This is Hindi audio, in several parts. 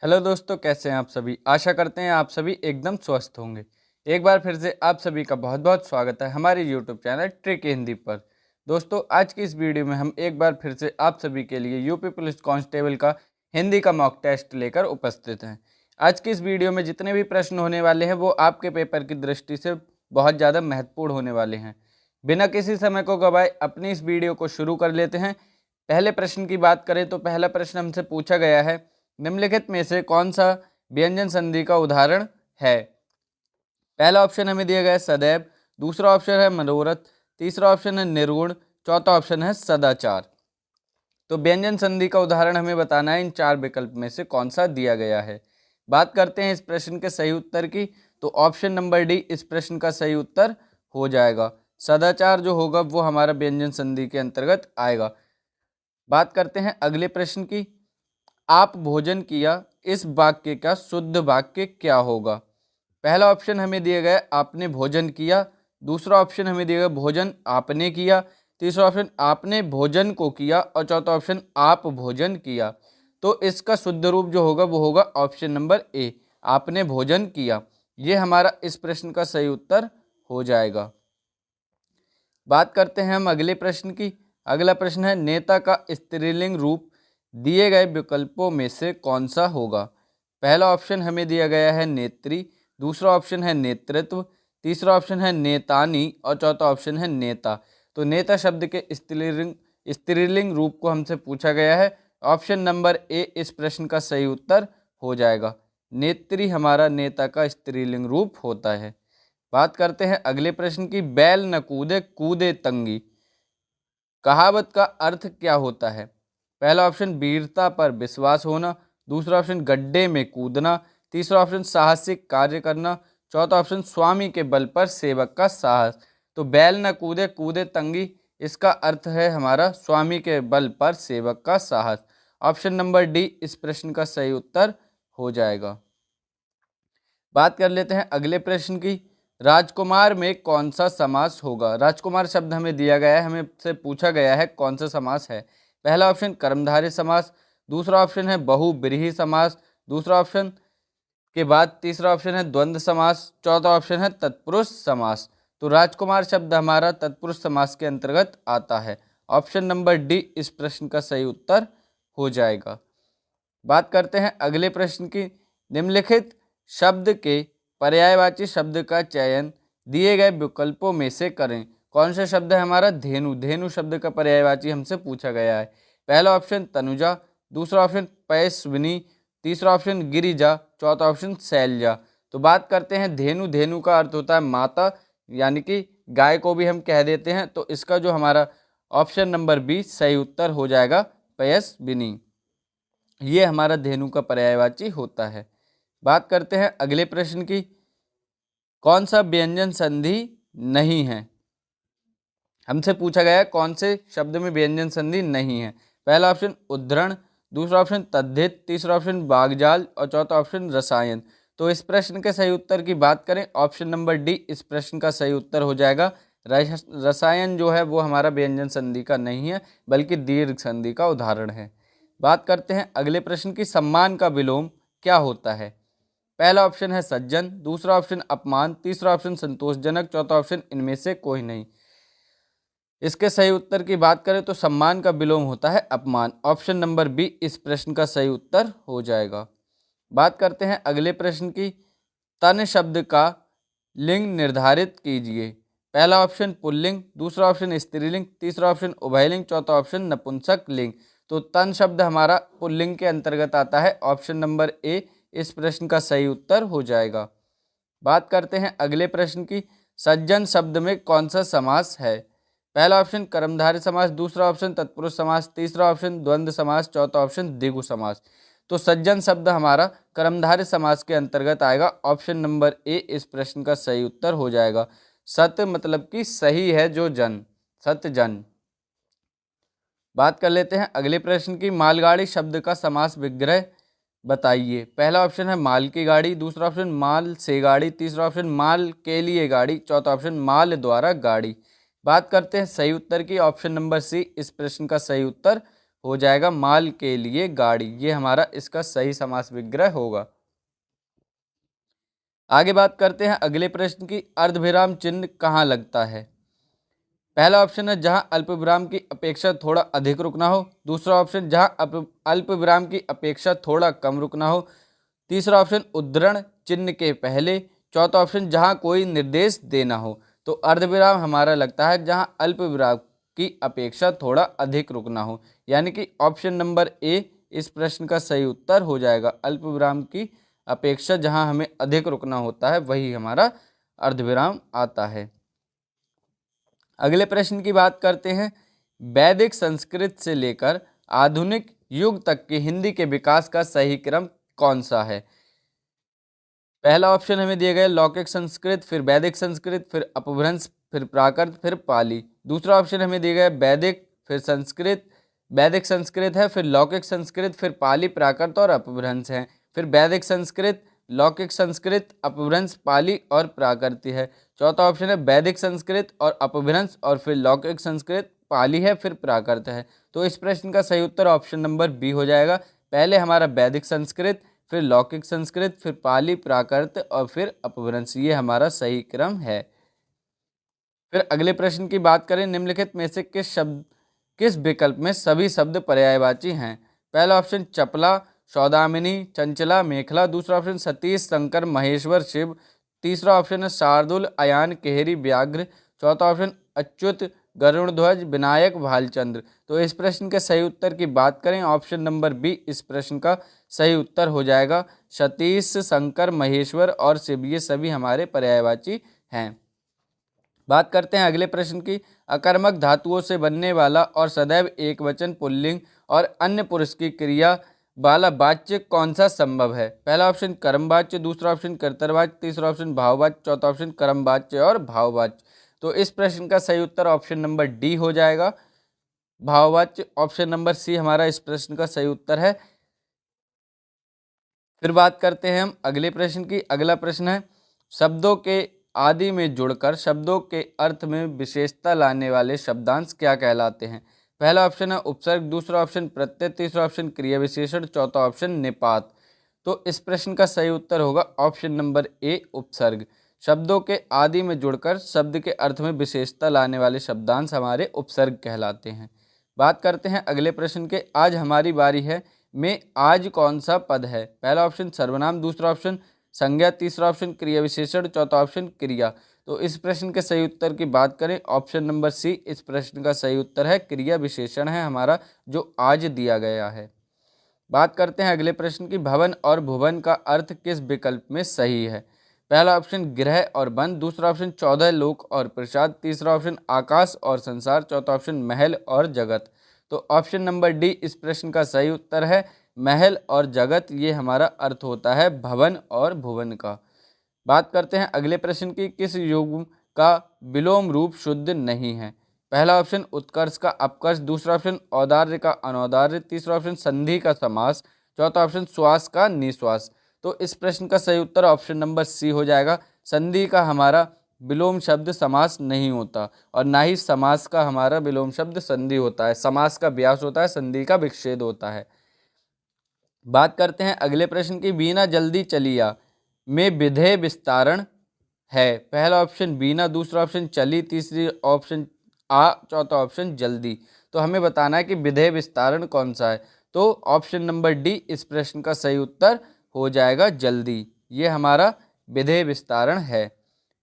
हेलो दोस्तों, कैसे हैं आप सभी। आशा करते हैं आप सभी एकदम स्वस्थ होंगे। एक बार फिर से आप सभी का बहुत बहुत स्वागत है हमारे यूट्यूब चैनल ट्रिक हिंदी पर। दोस्तों, आज की इस वीडियो में हम एक बार फिर से आप सभी के लिए यूपी पुलिस कांस्टेबल का हिंदी का मॉक टेस्ट लेकर उपस्थित हैं। आज की इस वीडियो में जितने भी प्रश्न होने वाले हैं वो आपके पेपर की दृष्टि से बहुत ज़्यादा महत्वपूर्ण होने वाले हैं। बिना किसी समय को गवाए अपनी इस वीडियो को शुरू कर लेते हैं। पहले प्रश्न की बात करें तो पहला प्रश्न हमसे पूछा गया है, निम्नलिखित में से कौन सा व्यंजन संधि का उदाहरण है। पहला ऑप्शन हमें दिया गया है सदैव, दूसरा ऑप्शन है मनोरथ, तीसरा ऑप्शन है निर्गुण, चौथा ऑप्शन है सदाचार। तो व्यंजन संधि का उदाहरण हमें बताना है इन चार विकल्प में से कौन सा दिया गया है। बात करते हैं इस प्रश्न के सही उत्तर की, तो ऑप्शन नंबर डी इस प्रश्न का सही उत्तर हो जाएगा। सदाचार जो होगा वो हमारा व्यंजन संधि के अंतर्गत आएगा। बात करते हैं अगले प्रश्न की, आप भोजन किया, इस वाक्य का शुद्ध वाक्य क्या होगा। पहला ऑप्शन हमें दिया गया आपने भोजन किया, दूसरा ऑप्शन हमें दिया गया भोजन आपने किया, तीसरा ऑप्शन आपने भोजन को किया और चौथा ऑप्शन आप भोजन किया। तो इसका शुद्ध रूप जो होगा वो होगा ऑप्शन नंबर ए, आपने भोजन किया। ये हमारा इस प्रश्न का सही उत्तर हो जाएगा। बात करते हैं हम अगले प्रश्न की। अगला प्रश्न है, नेता का स्त्रीलिंग रूप दिए गए विकल्पों में से कौन सा होगा। पहला ऑप्शन हमें दिया गया है नेत्री, दूसरा ऑप्शन है नेतृत्व, तीसरा ऑप्शन है नेतानी और चौथा ऑप्शन है नेता। तो नेता शब्द के स्त्रीलिंग रूप को हमसे पूछा गया है। ऑप्शन नंबर ए इस प्रश्न का सही उत्तर हो जाएगा। नेत्री हमारा नेता का स्त्रीलिंग रूप होता है। बात करते हैं अगले प्रश्न की, बैल न कूदे कूदे तंगी कहावत का अर्थ क्या होता है। पहला ऑप्शन वीरता पर विश्वास होना, दूसरा ऑप्शन गड्ढे में कूदना, तीसरा ऑप्शन साहसिक कार्य करना, चौथा ऑप्शन स्वामी के बल पर सेवक का साहस। तो बैल न कूदे कूदे तंगी, इसका अर्थ है हमारा स्वामी के बल पर सेवक का साहस। ऑप्शन नंबर डी इस प्रश्न का सही उत्तर हो जाएगा। बात कर लेते हैं अगले प्रश्न की, राजकुमार में कौन सा समास होगा। राजकुमार शब्द हमें दिया गया है, हमें से पूछा गया है कौन सा समास है। पहला ऑप्शन कर्मधारय समास, दूसरा ऑप्शन है बहुब्रीहि समास, दूसरा ऑप्शन के बाद तीसरा ऑप्शन है द्वंद्व समास, चौथा ऑप्शन है तत्पुरुष समास। तो राजकुमार शब्द हमारा तत्पुरुष समास के अंतर्गत आता है। ऑप्शन नंबर डी इस प्रश्न का सही उत्तर हो जाएगा। बात करते हैं अगले प्रश्न की, निम्नलिखित शब्द के पर्यायवाची शब्द का चयन दिए गए विकल्पों में से करें। कौन सा शब्द है हमारा धेनु। धेनु शब्द का पर्यायवाची हमसे पूछा गया है। पहला ऑप्शन तनुजा, दूसरा ऑप्शन पयस्विनी, तीसरा ऑप्शन गिरिजा, चौथा ऑप्शन शैलजा। तो बात करते हैं धेनु। धेनु का अर्थ होता है माता, यानी कि गाय को भी हम कह देते हैं। तो इसका जो हमारा ऑप्शन नंबर बी सही उत्तर हो जाएगा पयस्विनी। ये हमारा धेनु का पर्यायवाची होता है। बात करते हैं अगले प्रश्न की, कौन सा व्यंजन संधि नहीं है। हमसे पूछा गया है कौन से शब्द में व्यंजन संधि नहीं है। पहला ऑप्शन उद्धरण, दूसरा ऑप्शन तद्धित, तीसरा ऑप्शन बागजाल और चौथा ऑप्शन रसायन। तो इस प्रश्न के सही उत्तर की बात करें, ऑप्शन नंबर डी इस प्रश्न का सही उत्तर हो जाएगा। रसायन जो है वो हमारा व्यंजन संधि का नहीं है, बल्कि दीर्घ संधि का उदाहरण है। बात करते हैं अगले प्रश्न की, सम्मान का विलोम क्या होता है। पहला ऑप्शन है सज्जन, दूसरा ऑप्शन अपमान, तीसरा ऑप्शन संतोषजनक, चौथा ऑप्शन इनमें से कोई नहीं। इसके सही उत्तर की बात करें तो सम्मान का विलोम होता है अपमान। ऑप्शन नंबर बी इस प्रश्न का सही उत्तर हो जाएगा। बात करते हैं अगले प्रश्न की, तन शब्द का लिंग निर्धारित कीजिए। पहला ऑप्शन पुल्लिंग, दूसरा ऑप्शन स्त्रीलिंग, तीसरा ऑप्शन उभयलिंग, चौथा ऑप्शन नपुंसक लिंग। तो तन शब्द हमारा पुल्लिंग के अंतर्गत आता है। ऑप्शन नंबर ए इस प्रश्न का सही उत्तर हो जाएगा। बात करते हैं अगले प्रश्न की, सज्जन शब्द में कौन सा समास है। पहला ऑप्शन कर्मधारय समास, दूसरा ऑप्शन तत्पुरुष समास, तीसरा ऑप्शन द्वंद्व समास, चौथा ऑप्शन द्विगु समास। तो सज्जन शब्द हमारा कर्मधारय समास के अंतर्गत आएगा। ऑप्शन नंबर ए इस प्रश्न का सही उत्तर हो जाएगा। सत मतलब कि सही है जो जन, सत जन। बात कर लेते हैं अगले प्रश्न की, मालगाड़ी शब्द का समास विग्रह बताइए। पहला ऑप्शन है माल की गाड़ी, दूसरा ऑप्शन माल से गाड़ी, तीसरा ऑप्शन माल के लिए गाड़ी, चौथा ऑप्शन माल द्वारा गाड़ी। बात करते हैं सही उत्तर की, ऑप्शन नंबर सी इस प्रश्न का सही उत्तर हो जाएगा माल के लिए गाड़ी। ये हमारा इसका सही समास विग्रह होगा। आगे बात करते हैं अगले प्रश्न की, अर्धविराम चिन्ह कहाँ लगता है। पहला ऑप्शन है जहां अल्पविराम की अपेक्षा थोड़ा अधिक रुकना हो। दूसरा ऑप्शन जहां अल्पविराम की अपेक्षा थोड़ा कम रुकना हो। तीसरा ऑप्शन उद्धरण चिन्ह के पहले। चौथा ऑप्शन जहां कोई निर्देश देना हो। तो अर्धविराम हमारा लगता है जहां अल्पविराम की अपेक्षा थोड़ा अधिक रुकना हो, यानी कि ऑप्शन नंबर ए इस प्रश्न का सही उत्तर हो जाएगा। अल्पविराम की अपेक्षा जहां हमें अधिक रुकना होता है वही हमारा अर्धविराम आता है। अगले प्रश्न की बात करते हैं, वैदिक संस्कृत से लेकर आधुनिक युग तक की हिंदी के विकास का सही क्रम कौन सा है। पहला ऑप्शन हमें दिया गया लौकिक संस्कृत, फिर वैदिक संस्कृत, फिर अपभ्रंश, फिर प्राकृत, फिर पाली। दूसरा ऑप्शन हमें दिया गया वैदिक, फिर संस्कृत, वैदिक संस्कृत है, फिर लौकिक संस्कृत, फिर पाली, प्राकृत और अपभ्रंश है। फिर वैदिक संस्कृत, लौकिक संस्कृत, अपभ्रंश, पाली और प्राकृत है। चौथा ऑप्शन है वैदिक संस्कृत और अपभ्रंश और फिर लौकिक संस्कृत, पाली है, फिर प्राकृत है। तो इस प्रश्न का सही उत्तर ऑप्शन नंबर बी हो जाएगा। पहले हमारा वैदिक संस्कृत, फिर लौकिक संस्कृत, फिर पाली, प्राकृत और फिर अपभ्रंश, ये हमारा सही क्रम है। फिर अगले प्रश्न की बात करें, निम्नलिखित में से किस विकल्प में सभी शब्द पर्यायवाची हैं। पहला ऑप्शन चपला, सौदामिनी, चंचला, मेखला। दूसरा ऑप्शन सतीश, शंकर, महेश्वर, शिव। तीसरा ऑप्शन है शार्दुल, अयान, केहरी, व्याघ्र। चौथा ऑप्शन अच्युत, गरुड़ध्वज, विनायक, भालचंद्र। तो इस प्रश्न के सही उत्तर की बात करें, ऑप्शन नंबर बी इस प्रश्न का सही उत्तर हो जाएगा। सतीश, शंकर, महेश्वर और शिव ये सभी हमारे पर्यायवाची हैं। बात करते हैं अगले प्रश्न की, अकर्मक धातुओं से बनने वाला और सदैव एक वचन पुल्लिंग और अन्य पुरुष की क्रिया वाला वाच्य कौन सा संभव है। पहला ऑप्शन कर्मवाच्य, दूसरा ऑप्शन कर्तव्यवाच्य, तीसरा ऑप्शन भाववाच्य, चौथा ऑप्शन कर्मवाच्य और भाववाच्य। तो इस प्रश्न का सही उत्तर ऑप्शन नंबर डी हो जाएगा, भाववाच्य। ऑप्शन नंबर सी हमारा इस प्रश्न का सही उत्तर है। फिर बात करते हैं हम अगले प्रश्न की। अगला प्रश्न है, शब्दों के आदि में जुड़कर शब्दों के अर्थ में विशेषता लाने वाले शब्दांश क्या कहलाते हैं। पहला ऑप्शन है उपसर्ग, दूसरा ऑप्शन प्रत्यय, तीसरा ऑप्शन क्रिया विशेषण, चौथा ऑप्शन निपात। तो इस प्रश्न का सही उत्तर होगा ऑप्शन नंबर ए उपसर्ग। शब्दों के आदि में जुड़कर शब्द के अर्थ में विशेषता लाने वाले शब्दांश हमारे उपसर्ग कहलाते हैं। बात करते हैं अगले प्रश्न के, आज हमारी बारी है में आज कौन सा पद है। पहला ऑप्शन सर्वनाम, दूसरा ऑप्शन संज्ञा, तीसरा ऑप्शन क्रिया विशेषण, चौथा ऑप्शन क्रिया। तो इस प्रश्न के सही उत्तर की बात करें, ऑप्शन नंबर सी इस प्रश्न का सही उत्तर है, क्रिया विशेषण है हमारा जो आज दिया गया है। बात करते हैं अगले प्रश्न की, भवन और भुवन का अर्थ किस विकल्प में सही है। पहला ऑप्शन गृह और वन, दूसरा ऑप्शन 14 लोक और प्रसाद, तीसरा ऑप्शन आकाश और संसार, चौथा ऑप्शन महल और जगत। तो ऑप्शन नंबर डी इस प्रश्न का सही उत्तर है, महल और जगत, ये हमारा अर्थ होता है भवन और भुवन का। बात करते हैं अगले प्रश्न की, किस युग्म का विलोम रूप शुद्ध नहीं है। पहला ऑप्शन उत्कर्ष का अपकर्ष, दूसरा ऑप्शन औदार्य का अनौदार्य, तीसरा ऑप्शन संधि का समास, चौथा ऑप्शन श्वास का निश्वास। तो इस प्रश्न का सही उत्तर ऑप्शन नंबर सी हो जाएगा, संधि का हमारा विलोम शब्द समास नहीं होता और ना ही समास का हमारा विलोम शब्द संधि होता है। समास का व्यास होता है, संधि का विच्छेद होता है। बात करते हैं अगले प्रश्न की, बीना जल्दी चलिया में विधेय विस्तारण है। पहला ऑप्शन बीना, दूसरा ऑप्शन चली, तीसरी ऑप्शन आ, चौथा ऑप्शन जल्दी। तो हमें बताना है कि विधेय विस्तारण कौन सा है। तो ऑप्शन नंबर डी इस प्रश्न का सही उत्तर हो जाएगा जल्दी, ये हमारा विधेय विस्तारण है।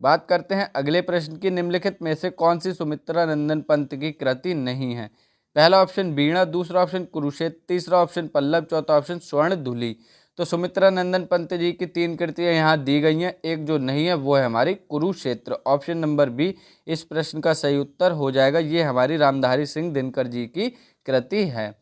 बात करते हैं अगले प्रश्न की, निम्नलिखित में से कौन सी सुमित्रा नंदन पंत की कृति नहीं है। पहला ऑप्शन वीणा, दूसरा ऑप्शन कुरुक्षेत्र, तीसरा ऑप्शन पल्लव, चौथा ऑप्शन स्वर्णधुली। तो सुमित्रा नंदन पंत जी की 3 कृतियां यहाँ दी गई हैं, एक जो नहीं है वो है हमारी कुरुक्षेत्र। ऑप्शन नंबर बी इस प्रश्न का सही उत्तर हो जाएगा, ये हमारी रामधारी सिंह दिनकर जी की कृति है।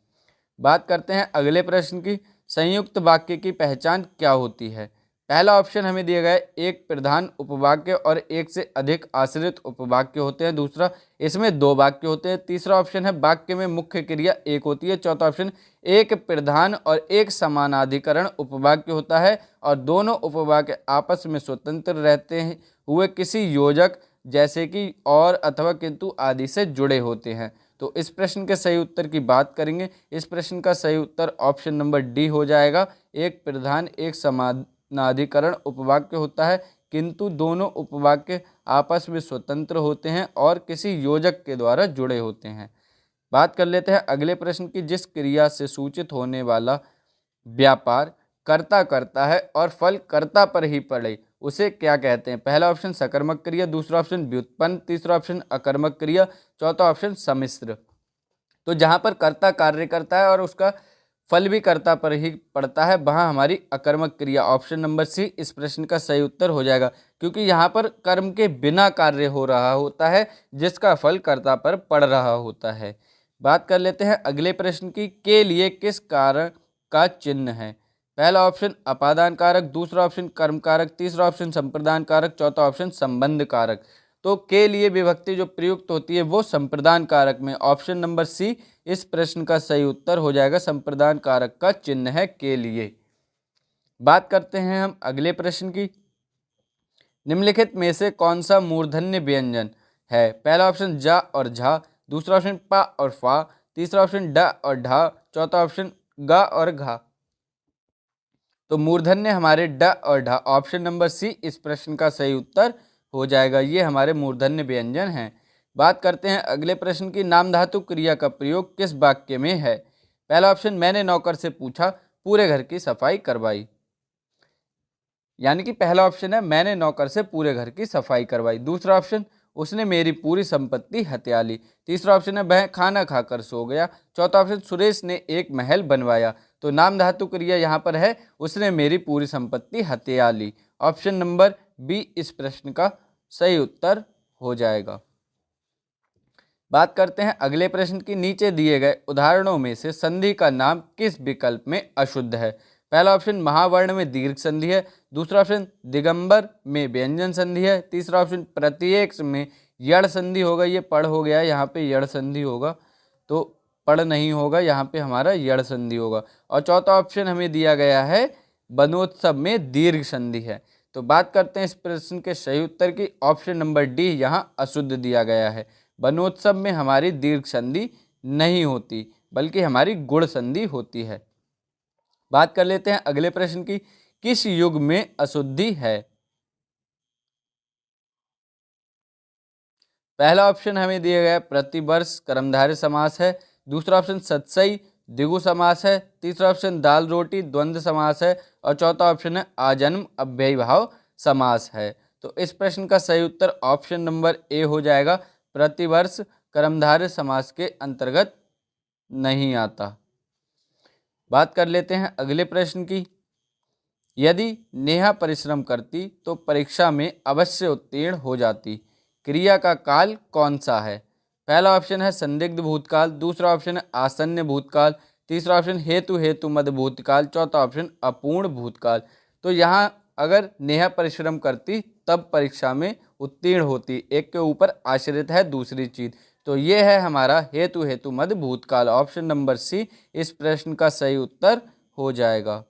बात करते हैं अगले प्रश्न की, संयुक्त वाक्य की पहचान क्या होती है। पहला ऑप्शन हमें दिया गया है, एक प्रधान उपवाक्य और एक से अधिक आश्रित उपवाक्य होते हैं, दूसरा इसमें 2 वाक्य होते हैं, तीसरा ऑप्शन है वाक्य में मुख्य क्रिया एक होती है, चौथा ऑप्शन एक प्रधान और एक समानाधिकरण उपवाक्य होता है और दोनों उपवाक्य आपस में स्वतंत्र रहते हुए किसी योजक जैसे कि और अथवा किंतु आदि से जुड़े होते हैं। तो इस प्रश्न के सही उत्तर की बात करेंगे। इस प्रश्न का सही उत्तर ऑप्शन नंबर डी हो जाएगा। एक प्रधान एक समानाधिकरण उपवाक्य होता है, किंतु दोनों उपवाक्य आपस में स्वतंत्र होते हैं और किसी योजक के द्वारा जुड़े होते हैं। बात कर लेते हैं अगले प्रश्न की। जिस क्रिया से सूचित होने वाला व्यापार कर्ता करता है और फल कर्ता पर ही पड़े उसे क्या कहते हैं? पहला ऑप्शन सकर्मक क्रिया, दूसरा ऑप्शन व्युत्पन्न, तीसरा ऑप्शन अकर्मक क्रिया, चौथा ऑप्शन सम्मिश्र। तो जहां पर कर्ता कार्य करता है और उसका फल भी कर्ता पर ही पड़ता है, वहां हमारी अकर्मक क्रिया ऑप्शन नंबर सी इस प्रश्न का सही उत्तर हो जाएगा, क्योंकि यहाँ पर कर्म के बिना कार्य हो रहा होता है जिसका फल कर्ता पर पड़ रहा होता है। बात कर लेते हैं अगले प्रश्न की। के लिए किस कारक का चिन्ह है? पहला ऑप्शन अपादान कारक, दूसरा ऑप्शन कर्म कारक, तीसरा ऑप्शन संप्रदान कारक, चौथा ऑप्शन संबंध कारक। तो के लिए विभक्ति जो प्रयुक्त होती है वो संप्रदान कारक में, ऑप्शन नंबर सी इस प्रश्न का सही उत्तर हो जाएगा। संप्रदान कारक का चिन्ह है के लिए। बात करते हैं हम अगले प्रश्न की। निम्नलिखित में से कौन सा मूर्धन्य व्यंजन है? पहला ऑप्शन जा और झा, दूसरा ऑप्शन पा और फा, तीसरा ऑप्शन ड और ढा, चौथा ऑप्शन गा और घा। तो मूर्धन्य हमारे ड और ढा, ऑप्शन नंबर सी इस प्रश्न का सही उत्तर हो जाएगा। ये हमारे मूर्धन्य व्यंजन हैं। बात करते हैं अगले प्रश्न की। नाम धातु क्रिया का प्रयोग किस वाक्य में है? पहला ऑप्शन मैंने नौकर से पूछा, पूरे घर की सफाई करवाई, यानी कि पहला ऑप्शन है मैंने नौकर से पूरे घर की सफाई करवाई। दूसरा ऑप्शन उसने मेरी पूरी संपत्ति हत्या ली। तीसरा ऑप्शन है वह खाना खाकर सो गया। चौथा ऑप्शन सुरेश ने एक महल बनवाया। तो नाम धातु क्रिया यहाँ पर है उसने मेरी पूरी संपत्ति हत्या ली। ऑप्शन नंबर बी इस प्रश्न का सही उत्तर हो जाएगा। बात करते हैं अगले प्रश्न की। नीचे दिए गए उदाहरणों में से संधि का नाम किस विकल्प में अशुद्ध है? पहला ऑप्शन महावर्ण में दीर्घ संधि है, दूसरा ऑप्शन दिगंबर में व्यंजन संधि है, तीसरा ऑप्शन प्रत्येक में यड़ संधि होगा। ये पढ़ हो गया है, यहाँ पे यड़ संधि होगा, तो पढ़ नहीं होगा, यहाँ पे हमारा यड़ संधि होगा। और चौथा ऑप्शन हमें दिया गया है बनोत्सव में दीर्घ संधि है। तो बात करते हैं इस प्रश्न के सही उत्तर की। ऑप्शन नंबर डी यहाँ अशुद्ध दिया गया है। बनोत्सव में हमारी दीर्घ संधि नहीं होती बल्कि हमारी गुण संधि होती है। बात कर लेते हैं अगले प्रश्न की। किस युग में अशुद्धि है? पहला ऑप्शन हमें दिया गया प्रतिवर्ष कर्मधारय समास है, दूसरा ऑप्शन सतसई द्विगु समास है, तीसरा ऑप्शन दाल रोटी द्वंद्व समास है और चौथा ऑप्शन है आजन्म अव्ययीभाव समास है। तो इस प्रश्न का सही उत्तर ऑप्शन नंबर ए हो जाएगा। प्रतिवर्ष कर्मधारय समास के अंतर्गत नहीं आता। बात कर लेते हैं अगले प्रश्न की। यदि नेहा परिश्रम करती तो परीक्षा में अवश्य उत्तीर्ण हो जाती। क्रिया का काल कौन सा है? पहला ऑप्शन है संदिग्ध भूतकाल, दूसरा ऑप्शन है आसन्न भूतकाल, तीसरा ऑप्शन हेतु हेतु मद भूतकाल, चौथा ऑप्शन अपूर्ण भूतकाल। तो यहाँ अगर नेहा परिश्रम करती तब परीक्षा में उत्तीर्ण होती, एक के ऊपर आश्रित है दूसरी चीज। तो ये है हमारा हेतु हेतु मद भूतकाल। ऑप्शन नंबर सी इस प्रश्न का सही उत्तर हो जाएगा।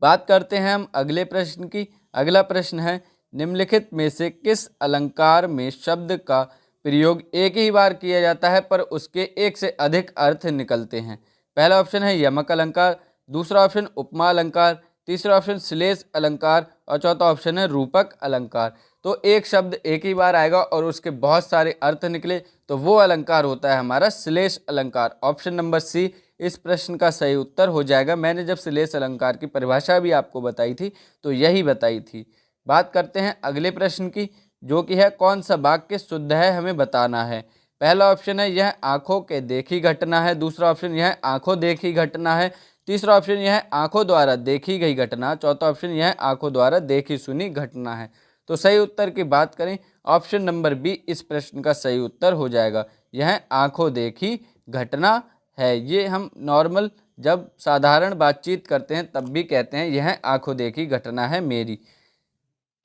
बात करते हैं हम अगले प्रश्न की। अगला प्रश्न है निम्नलिखित में से किस अलंकार में शब्द का प्रयोग एक ही बार किया जाता है पर उसके एक से अधिक अर्थ निकलते हैं? पहला ऑप्शन है यमक अलंकार, दूसरा ऑप्शन उपमा अलंकार, तीसरा ऑप्शन श्लेष अलंकार और चौथा ऑप्शन है रूपक अलंकार। तो एक शब्द एक ही बार आएगा और उसके बहुत सारे अर्थ निकले तो वो अलंकार होता है हमारा श्लेष अलंकार। ऑप्शन नंबर सी इस प्रश्न का सही उत्तर हो जाएगा। मैंने जब श्लेष अलंकार की परिभाषा भी आपको बताई थी तो यही बताई थी। बात करते हैं अगले प्रश्न की, जो कि है कौन सा वाक्य शुद्ध है हमें बताना है। पहला ऑप्शन है यह आंखों के देखी घटना है, दूसरा ऑप्शन यह आंखों देखी घटना है, तीसरा ऑप्शन यह आंखों द्वारा देखी गई घटना, चौथा ऑप्शन यह आंखों द्वारा देखी सुनी घटना है। तो सही उत्तर की बात करें ऑप्शन नंबर बी इस प्रश्न का सही उत्तर हो जाएगा। यह आंखों देखी घटना है। ये हम नॉर्मल जब साधारण बातचीत करते हैं तब भी कहते हैं यह आंखों देखी घटना है मेरी।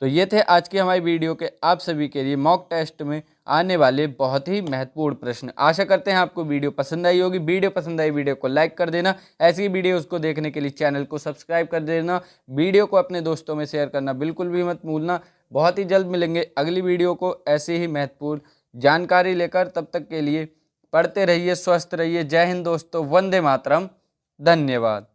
तो ये थे आज की हमारी वीडियो के आप सभी के लिए मॉक टेस्ट में आने वाले बहुत ही महत्वपूर्ण प्रश्न। आशा करते हैं आपको वीडियो पसंद आई होगी। वीडियो पसंद आई वीडियो को लाइक कर देना, ऐसी वीडियोस को देखने के लिए चैनल को सब्सक्राइब कर देना, वीडियो को अपने दोस्तों में शेयर करना बिल्कुल भी मत भूलना। बहुत ही जल्द मिलेंगे अगली वीडियो को ऐसे ही महत्वपूर्ण जानकारी लेकर। तब तक के लिए पढ़ते रहिए, स्वस्थ रहिए। जय हिंद दोस्तों, वंदे मातरम, धन्यवाद।